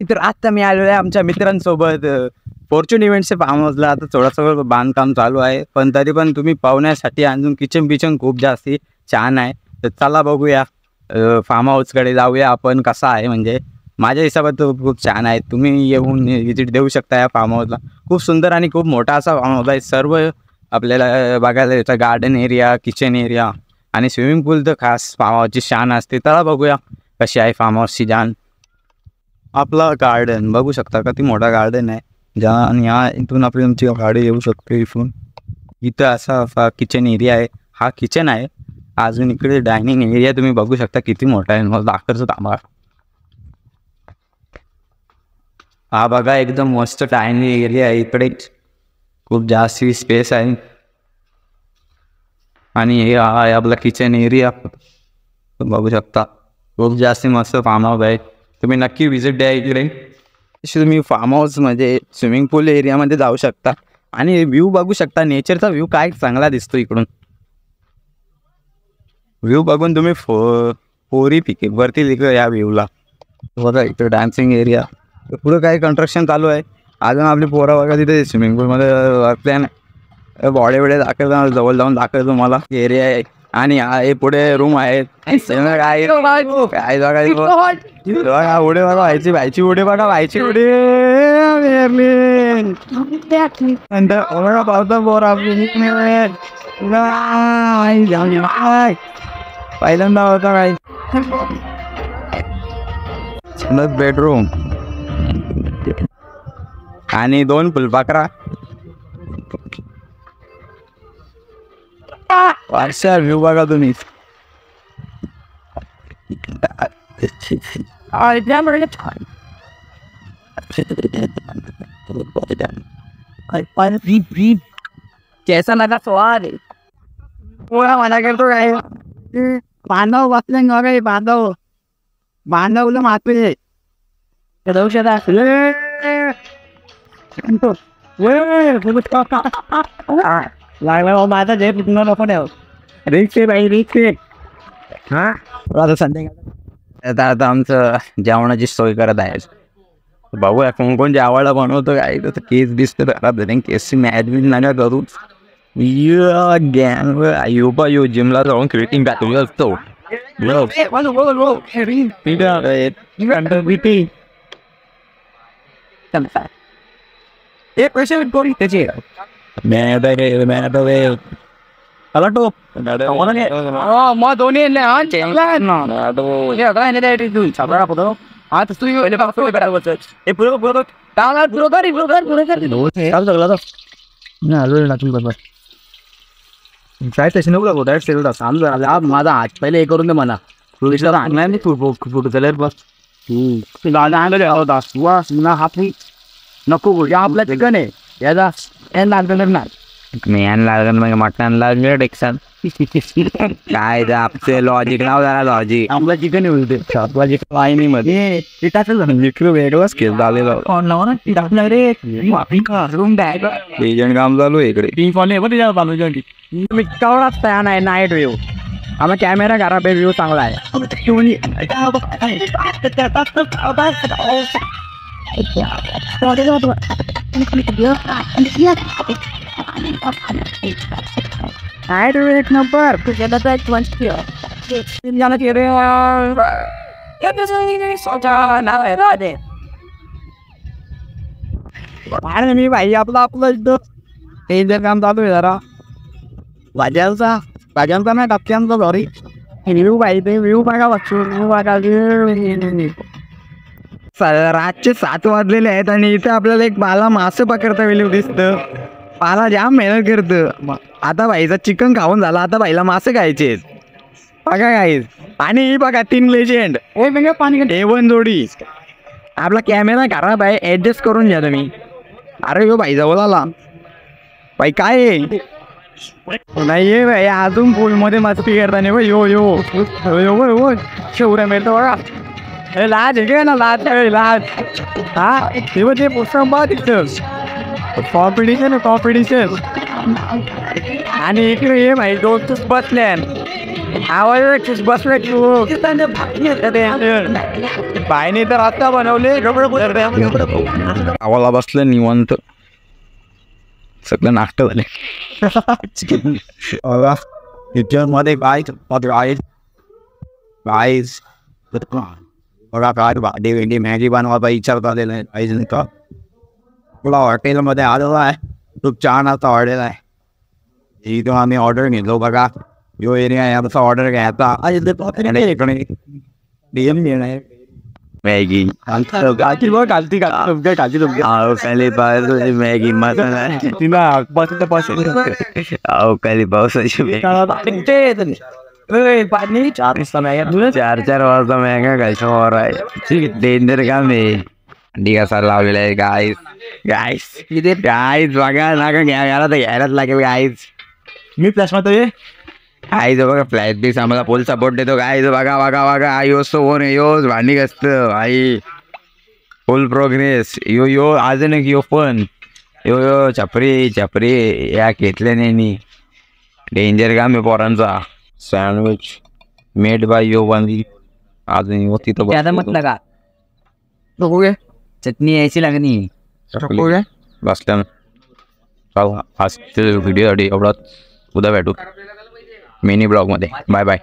तर आता मी आलेलो आहे आमच्या मित्रांसोबत फॉर्च्यून इव्हेंटचे फार्म हाऊसला. आता थोडंसं बांधकाम चालू आहे, पण तरी पण तुम्ही पाहुण्यासाठी अजून किचन खूप जास्ती छान आहे. तर चला बघूया फार्म हाऊसकडे जाऊया आपण. कसा आहे म्हणजे माझ्या हिशोबात तो खूप छान आहे. तुम्ही येऊन व्हिजिट देऊ शकता या फार्म हाऊसला. खूप सुंदर आणि खूप मोठा असा फार्म हाऊस आहे. सर्व आपल्याला बघायला येतं, गार्डन एरिया, किचन एरिया आणि स्विमिंग पूल तर खास फार्म हाऊसची शान असते. चला बघूया कशी आहे फार्म हाऊसची जान. आपला गार्डन बघू शकता, किती मोठा गार्डन आहे. आणि इथून आपली आमची गाडी येऊ शकते. इथं असा किचन एरिया आहे. हा किचन आहे. अजून इकडे डायनिंग एरिया तुम्ही बघू शकता किती मोठा आहे. मला दाखवतो थांबा. हा बघा एकदम मस्त डायनिंग एरिया आहे. इकडे खूप जास्त स्पेस आहे. आणि हे आहे आपला किचन एरिया बघू शकता. खूप जास्त मस्त फार्म हाऊस आहे. तुम्ही नक्की व्हिजिट द्या इकडे. तुम्ही फार्म हाऊसमध्ये स्विमिंग पूल एरियामध्ये जाऊ शकता आणि व्ह्यू बघू शकता. नेचरचा व्ह्यू काय चांगला दिसतो इकडून. व्ह्यू बघून तुम्ही पोरी पिके वरती लिहिलं या व्ह्यूला. बघा इकडे डान्सिंग एरिया. पुढं काही कन्स्ट्रक्शन चालू आहे. अजून आपली पोरं बघा तिथे स्विमिंग पूलमध्ये प्लॅन बॉडी वडे दाखवतो. जवळ जाऊन दाखवतो तुम्हाला एरिया आहे. आणि हे पुढे रूम आहे. काय बघा उडे बघा व्हायची उडे बघा व्हायची उडे पावता बोर पहिल्यांदा होता काय बेडरूम आणि 2 फुलपाखरा. वारसा व्ह्यू बघा तुम्ही. कैसा लगा स्वाद पूरा मना करतो काय. बांधव बसले बांधवला माते लागला माझा जे पुन्हा नको ठेव. रिक्षा बाई रिक्षा. हां आता संध्याकाळ आता आमचं जेवणाची सोय करत आहे. बघूया कोण जेवायला बनवतो काय. तर केस दिसतं खराब झाले. केसची मॅडमिट नका करू. गॅंग यो जिमला जाऊन क्रिएटिंग बॅटरी असतो. एक पैसे कोणी त्याचे मग दोन्ही काय तशी नको लागतो. डायरेक्ट सेल होता माझा हात पहिले हे करून दे म्हणा. आणलाय मी फोटो चालेल बस. होता हात नको आपला चिकन आहे. याचा लागलं ना मी लागलं मग मटण लागलं टेक्सान. काय आपलं लॉजिक नाव जरा लॉजिक. आपलं चिकन आहे मध्ये इकडे वेगळाच केस झालेलं एजंट काम चालू आहे इकडे. मी कवळाच तयार नाही. नाईट व्ह्यू आम्हा कॅमेरा खराब आहे. व्ह्यू चांगला आहे. एक नंबर मी भाई आपलं हे जर काम चालू आहे जरा भाज्यांचा नाही टपक्यांचा सॉरी. व्ह्यू पाहिजे व्ह्यू बघा रातचे 7 वाजलेले आहेत आणि इथं आपल्याला एक बाला मासे पकडता वेळ दिसतं. पाला जाम मेहनत करतं. आता भाईचा चिकन खाऊन झाला. आता भाईला मासे खायचे बघा काय. आणि ही बघा 3 लेजेंड A1 जोडी. आपला कॅमेरा खराब आहे. ॲडजस्ट करून घ्या तुम्ही. अरे यो भाई जवळ आला भाई. काय नाही ये भाई अजून पूलमध्ये मस्ती करताना भाई. यो शेवऱ्या मिळतो बघा. लाज आहे ना लाज लाज. हा तेव्हा ते पुस्तक बघ तिथं कॉम्पिटिशन आणि इकडे ये भाई दोस्तच बसले. आवाज बसले बाईने तर आता बनवले आवाला बसलं निवांत सगळं नाश्ता झाले किचन मध्ये काय गाईज बघा काय भाजी वेंडी मॅगी बनवायचा विचार झालेला आहे काहीच नाही का तुला हॉटेलमध्ये आलेलो आहे खूप छान आता ऑर्डर आहे इथून आम्ही ऑर्डर घेतलो बघा यो एरिया याचा ऑर्डर घ्यायचा इकडे डीएम घेणार मॅगी कालती मॅगी मसाला पावसाची पाणी 4 वाजता मॅगा घालच्यावर आहे डेंजर काम आहे अंडी कसा लावलेला आहे गाईस बघा नाका घ्यायला तर घ्यायलाच लागेल गाईस मी प्लस मध्ये आईज बघा फ्लॅट बीस आम्हाला फुल सपोर्ट देतो गाईज बघा योच तो कोण योच भांडी कसत आई फुल प्रोग्रेस यो अजून एक यो पण यो छपरी या घेतल्या नाही डेंजर काम आहे पोरांचा सँडविच मेड बाय यो बांधी अजून तिथं म्हटलं का चटणी यायची लागणी बसल्या चल आज व्हिडिओसाठी एवढाच उद्या भेटू मिनी ब्लॉगमध्ये बाय बाय